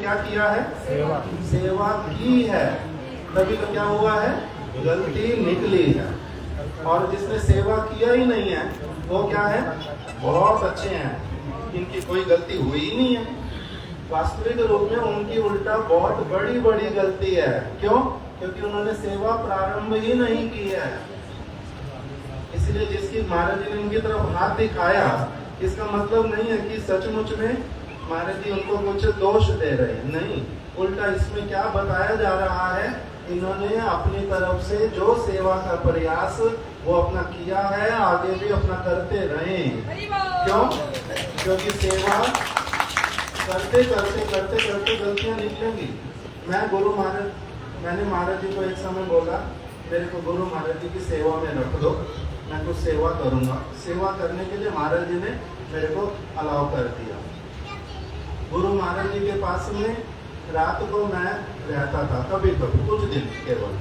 क्या किया है? सेवा। सेवा की है, तभी तो क्या हुआ है? गलती निकली है। और जिसने सेवा किया ही नहीं है वो क्या है? बहुत अच्छे हैं, इनकी कोई गलती हुई ही नहीं है। वास्तविक रूप में उनकी उल्टा बहुत बड़ी बड़ी गलती है। क्यों? क्योंकि उन्होंने सेवा प्रारंभ ही नहीं की है। इसलिए जिसकी महाराज जी ने इनकी तरफ हाथ दिखाया, इसका मतलब नहीं है कि सचमुच में महाराज जी उनको कुछ दोष दे रहे हैं, नहीं। उल्टा इसमें क्या बताया जा रहा है, इन्होंने अपनी तरफ से जो सेवा का प्रयास वो अपना किया है, आगे भी अपना करते रहें। क्यों? क्योंकि सेवा करते करते करते करते गलतियां निकलेंगी। मैंने महाराज जी को एक समय बोला, मेरे को गुरु महाराज जी की सेवा में रख दो, मैं कुछ सेवा करूंगा। सेवा करने के लिए महाराज जी ने मेरे को अलाउ कर दिया। गुरु महाराज जी के पास में रात को मैं रहता था, कभी कभी कुछ दिन केवल।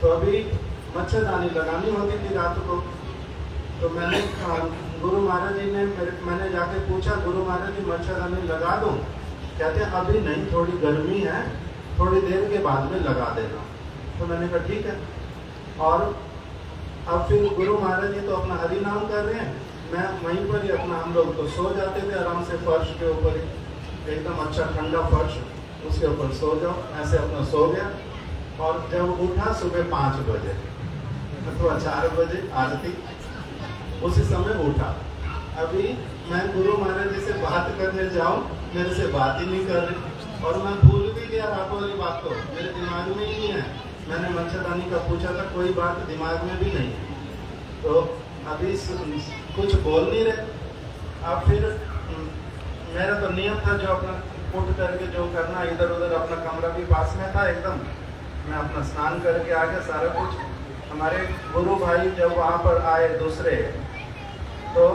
तो अभी मच्छरदानी लगानी होती थी रात को। तो मैंने गुरु महाराज जी ने मैंने जाके पूछा, गुरु महाराज जी मच्छरदानी लगा दूं? कहते अभी नहीं, थोड़ी गर्मी है, थोड़ी देर के बाद में लगा देना। तो मैंने कहा ठीक है। और अब फिर गुरु महाराज जी तो अपना हरि नाम कर रहे हैं, मैं वहीं पर ही अपना, हम लोग तो सो जाते थे आराम से फर्श के ऊपर ही, एकदम अच्छा ठंडा फर्श, उसके ऊपर सो जाओ, ऐसे अपना सो गया। और जब उठा सुबह 5 बजे अथवा 4 बजे आरती, उसी समय उठा। अभी मैं गुरु महाराज जी से बात करने जाऊं, मेरे से बात ही नहीं कर रहे, और मैं भूल भी गया रातों वाली बात, तो मेरे दिमाग में ही नहीं है। मैंने मच्छरदानी का पूछा था, कोई बात दिमाग में भी नहीं है। तो अभी कुछ बोल नहीं रहे। अब फिर मेरा तो नियम था जो अपना उठ करके जो करना, इधर उधर, अपना कमरा भी पास में था एकदम, मैं अपना स्नान करके आ गया सारा कुछ। हमारे गुरु भाई जब वहाँ पर आए दूसरे, तो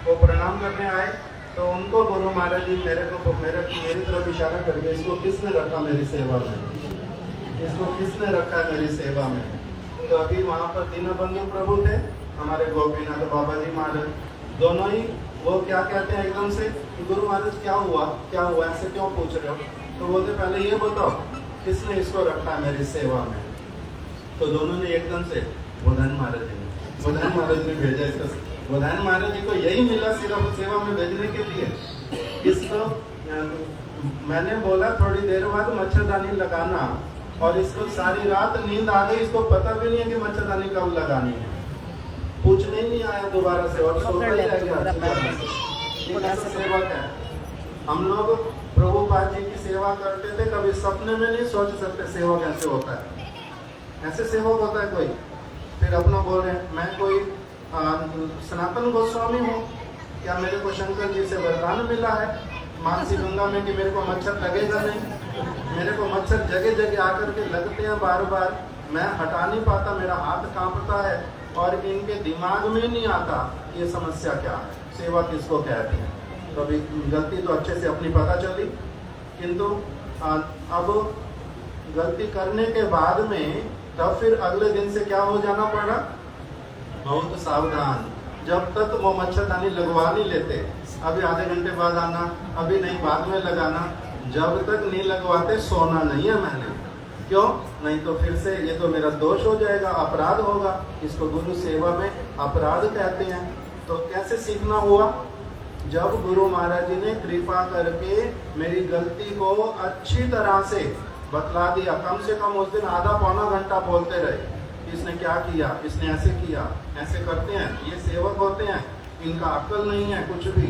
वो प्रणाम करने आए, तो उनको गुरु महाराज जी मेरी तरफ इशारा करके, इसको किसने रखा मेरी सेवा में, इसको किसने रखा मेरी सेवा में। तो अभी वहाँ पर दीनबंधु प्रभु थे, हमारे गोपीनाथ बाबा जी महाराज, दोनों ही। वो क्या कहते हैं एकदम से, गुरु महाराज क्या हुआ, ऐसे क्यों पूछ रहे हो? तो बोलते पहले ये बताओ किसने इसको रखा मेरी सेवा में। तो दोनों ने एकदम से, बुधान महाराज जी ने, बुधान महाराज ने भेजा इसको। बुधान महाराज जी को यही मिला सिर्फ सेवा में भेजने के लिए। इसको मैंने बोला थोड़ी देर बाद मच्छरदानी लगाना, और इसको सारी रात नींद आ गई, इसको पता भी नहीं है कि मच्छरदानी कब लगानी है, पूछने ही नहीं आया दोबारा से, और सोता ही रह गया। सेवा क्या है? हम लोग प्रभुपाद जी की सेवा करते थे, कभी सपने में नहीं सोच सकते सेवा कैसे होता है, ऐसे सेवक होता है कोई। फिर अपना बोल रहे हैं मैं कोई सनातन गोस्वामी हूँ, क्या मेरे को शंकर जी से वरदान मिला है मानसी गंगा में कि मेरे को मच्छर लगेगा नहीं? मेरे को मच्छर जगह जगह आकर के लगते हैं बार बार, मैं हटा नहीं पाता, मेरा हाथ कांपता है, और इनके दिमाग में नहीं आता ये समस्या क्या है, सेवा किसको कहते हैं। तो अभी गलती तो अच्छे से अपनी पता चली, किंतु अब गलती करने के बाद में तब फिर अगले दिन से क्या हो जाना पड़ा, बहुत सावधान। जब तक वो मच्छरदानी लगवा नहीं लेते, अभी आधे घंटे बाद आना, अभी नहीं बाद में लगाना, जब तक नहीं लगवाते सोना नहीं है मैंने। क्यों? नहीं तो फिर से ये तो मेरा दोष हो जाएगा, अपराध होगा, इसको गुरु सेवा में अपराध कहते हैं। तो कैसे सीखना हुआ? जब गुरु महाराज जी ने कृपा करके मेरी गलती को अच्छी तरह से बतला दिया, कम से कम उस दिन आधा पौना घंटा बोलते रहे, इसने क्या किया, इसने ऐसे किया, ऐसे करते हैं, ये सेवक होते हैं, इनका अक्ल नहीं है, कुछ भी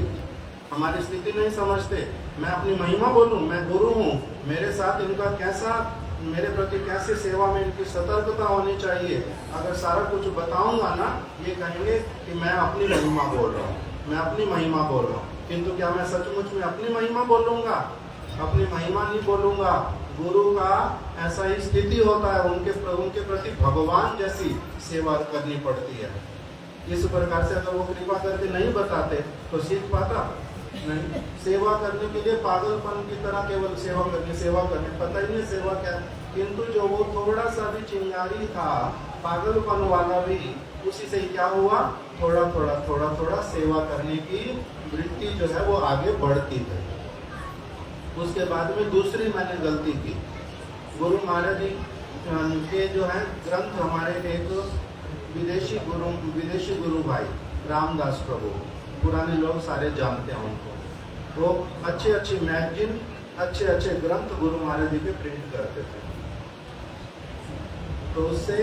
हमारी स्थिति नहीं समझते। मैं अपनी महिमा बोलूं, मैं गुरु हूँ, मेरे साथ इनका कैसा, मेरे प्रति कैसे सेवा में इनकी सतर्कता होनी चाहिए। अगर सारा कुछ बताऊंगा ना, ये कहेंगे कि मैं अपनी महिमा बोल रहा हूँ, मैं अपनी महिमा बोल रहा हूँ। किंतु क्या मैं सचमुच में अपनी महिमा बोलूंगा? अपनी महिमा नहीं बोलूंगा। गुरु का ऐसा ही स्थिति होता है, उनके प्रति भगवान जैसी सेवा करनी पड़ती है। इस प्रकार से अगर वो कृपा करके नहीं बताते तो सीख पाता नहीं। सेवा करने के लिए पागलपन की तरह केवल सेवा करने पता ही नहीं सेवा क्या। किंतु जो वो थोड़ा सा भी चिंगारी था पागलपन वाला भी, उसी से क्या हुआ, थोड़ा थोड़ा सेवा करने की वृत्ति जो है वो आगे बढ़ती है। उसके बाद में दूसरी मैंने गलती की, गुरु महाराज जी के जो है ग्रंथ, हमारे एक विदेशी गुरु भाई रामदास प्रभु, पुराने लोग सारे जानते हैं उनको, वो अच्छे मैगजीन, अच्छे ग्रंथ गुरु महाराज जी के प्रिंट करते थे। तो उससे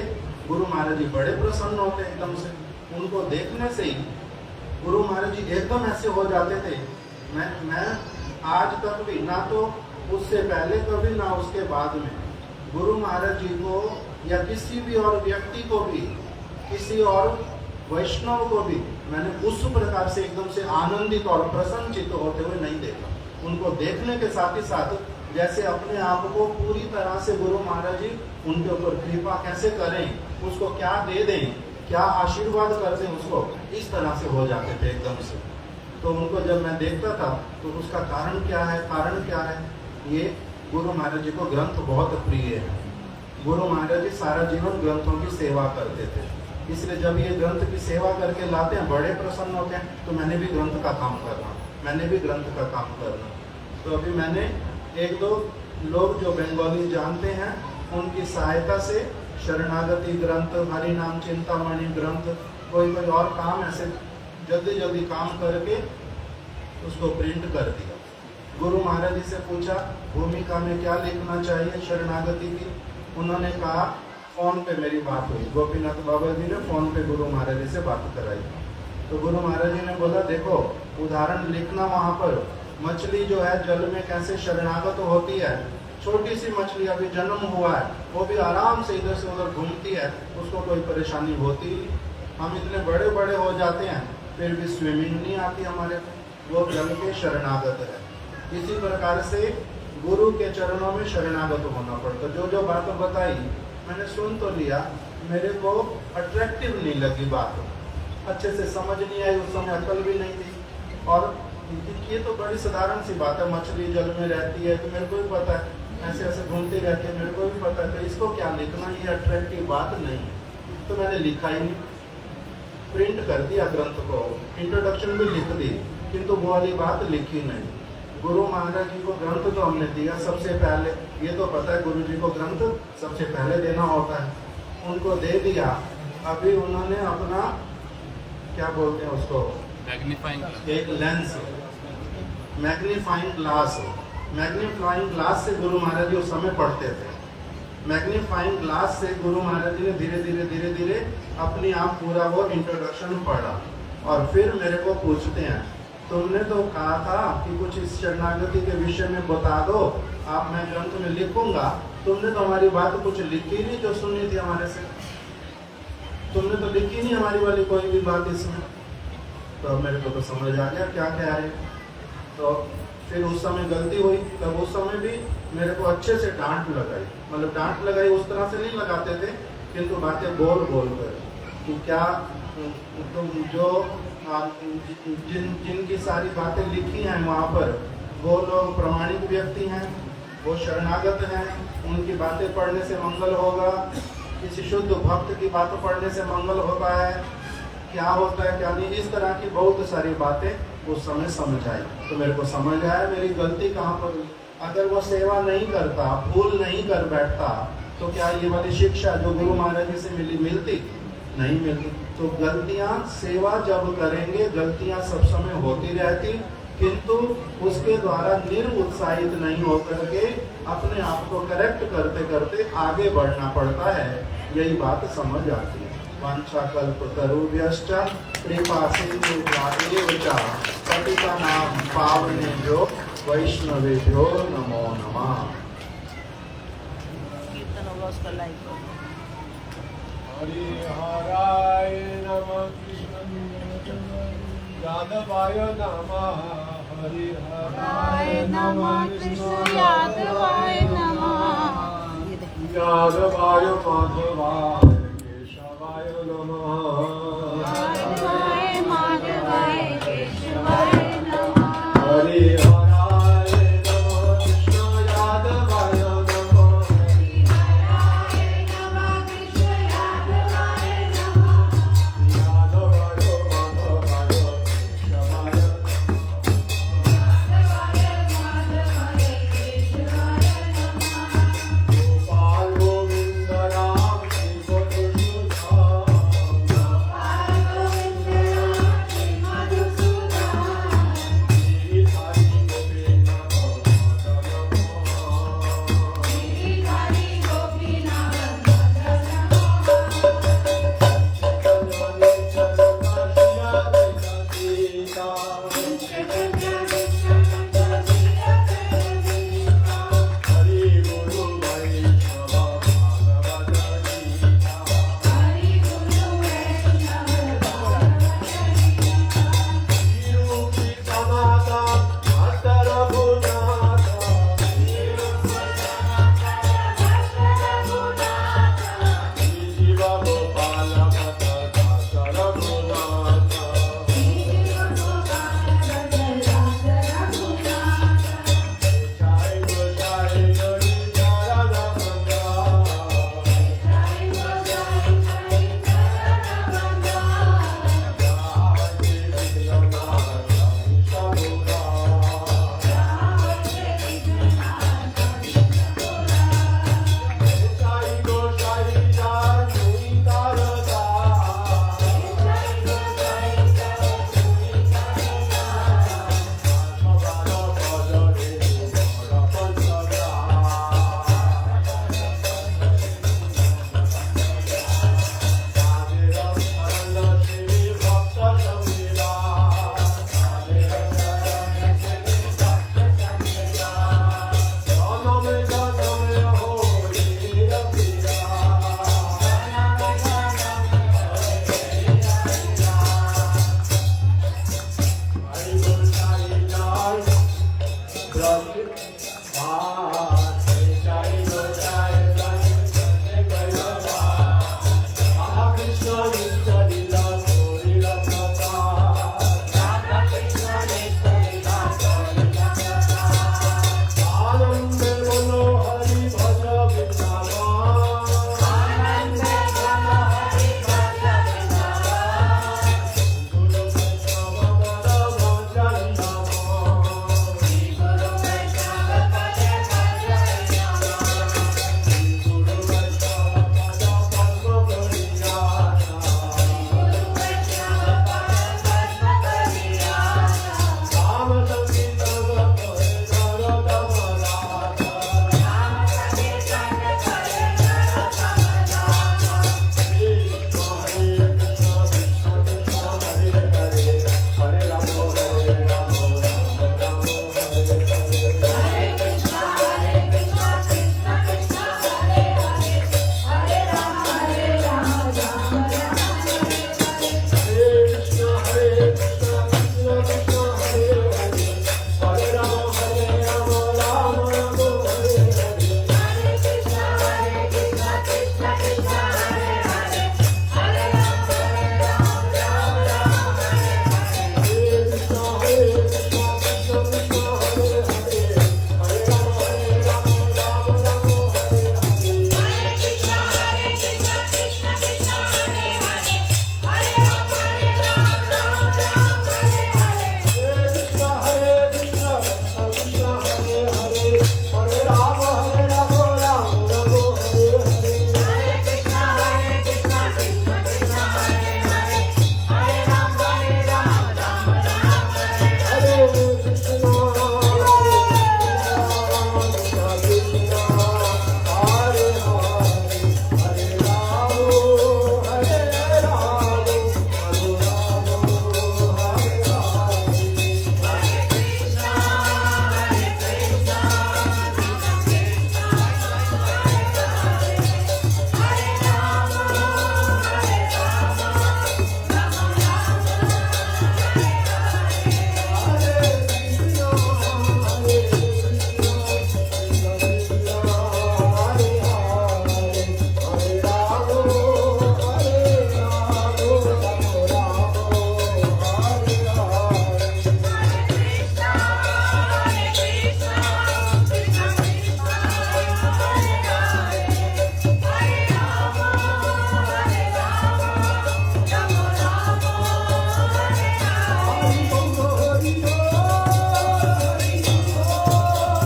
गुरु महाराज जी बड़े प्रसन्न होते एकदम से, उनको देखने से ही गुरु महाराज जी एकदम ऐसे हो जाते थे। मैं आज तक भी, ना तो उससे पहले कभी ना उसके बाद में, गुरु महाराज जी को या किसी भी और व्यक्ति को भी, किसी और वैष्णव को भी मैंने उस प्रकार से एकदम से आनंदित और प्रसन्नचित्त होते हुए नहीं देखा। उनको देखने के साथ ही साथ जैसे अपने आप को पूरी तरह से गुरु महाराज जी उनके ऊपर कृपा कैसे करें, उसको क्या दे दें, क्या आशीर्वाद कर दें उसको, इस तरह से हो जाते थे एकदम से। तो उनको जब मैं देखता था तो उसका कारण क्या है, ये गुरु महाराज जी को ग्रंथ बहुत प्रिय है। गुरु महाराज जी सारा जीवन ग्रंथों की सेवा करते थे, इसलिए जब ये ग्रंथ की सेवा करके लाते हैं बड़े प्रसन्न होते हैं। तो मैंने भी ग्रंथ का काम करना, तो अभी मैंने एक दो लोग जो बंगाली जानते हैं उनकी सहायता से शरणागति ग्रंथ, हरि नाम चिंतामणि ग्रंथ, कोई और काम ऐसे जल्दी काम करके उसको प्रिंट कर दिया। गुरु महाराज जी से पूछा भूमिका में क्या लिखना चाहिए शरणागति की, उन्होंने कहा फोन पे मेरी बात हुई, गोपीनाथ बाबा जी ने फोन पे गुरु महाराज जी से बात कराई। तो गुरु महाराज जी ने बोला देखो उदाहरण लिखना, वहाँ पर मछली जो है जल में कैसे शरणागत होती है, छोटी सी मछली अभी जन्म हुआ है, वो भी आराम से इधर से उधर घूमती है, उसको कोई परेशानी होती नहीं। हम इतने बड़े हो जाते हैं फिर भी स्विमिंग नहीं आती हमारे को, वो जल के शरणागत है। इसी प्रकार से गुरु के चरणों में शरणागत होना पड़ता। जो बातें बताई मैंने सुन तो लिया, मेरे को अट्रैक्टिव नहीं लगी बात, अच्छे से समझ नहीं आई, उस समय अकल भी नहीं थी। और ये तो बड़ी साधारण सी बात है, मछली जल में रहती है तो मेरे को भी पता है, ऐसे घूमती रहती है, मेरे को भी पता है, तो इसको क्या लिखना, ये अट्रैक्टिव बात नहीं है। तो मैंने लिखा ही नहीं, प्रिंट कर दिया ग्रंथ को, इंट्रोडक्शन भी लिख दी, किंतु वो वाली बात लिखी नहीं। गुरु महाराज जी को ग्रंथ तो हमने दिया सबसे पहले, ये तो पता है गुरु जी को ग्रंथ सबसे पहले देना होता है, उनको दे दिया। अभी उन्होंने अपना क्या बोलते हैं उसको, एक लेंस, मैग्नीफाइंग ग्लास से गुरु महाराज जी उस समय पढ़ते थे। मैग्नीफाइंग ग्लास से गुरु महाराज जी ने धीरे धीरे अपने आप पूरा वो इंट्रोडक्शन पढ़ा, और फिर मेरे को पूछते हैं तुमने तो कहा था कि कुछ इस शरणागति के विषय में बता दो, आप मैं ग्रंथ में लिखूंगा, तुमने तो हमारी बात कुछ लिखी नहीं जो सुनी थी हमारे से, तुमने तो लिखी नहीं हमारी वाली कोई भी बात इसमें। तो मेरे को तो समझ आ गया क्या कह रहे। तो फिर उस समय गलती हुई, तब उस समय भी मेरे को अच्छे से डांट लगाई, मतलब डांट लगाई उस तरह से नहीं लगाते थे, किंतु बातें बोल कर कि क्या तुम जो जिनकी सारी बातें लिखी हैं वहाँ पर वो लोग प्रामाणिक व्यक्ति हैं, वो शरणागत हैं, उनकी बातें पढ़ने से मंगल होगा, किसी शुद्ध भक्त की बातें पढ़ने से मंगल होता है, क्या होता है क्या नहीं, इस तरह की बहुत सारी बातें उस समय समझ आई। तो मेरे को समझ आया मेरी गलती कहाँ पर हुई। अगर वो सेवा नहीं करता, भूल नहीं कर बैठता, तो क्या ये वाली शिक्षा जो गुरु महाराज जी से मिलती नहीं मिलती। तो गलतियाँ सेवा जब करेंगे, गलतियाँ सब समय होती रहती, किंतु उसके द्वारा निरुत्साहित नहीं होकर के अपने आप को करेक्ट करते करते आगे बढ़ना पड़ता है, यही बात समझ आती है। वांछा कल्पतरुभ्यश्च कृपा सिंधुभ्येव च पतितानां पावनेभ्यो वैष्णवेभ्यो नमो नमः। हरिहराय नमः कृष्ण यादवाय नमः, हरिहराय नमः कृष्ण यादवाय नमः, यादवाय माधवाय केशवाय नमः,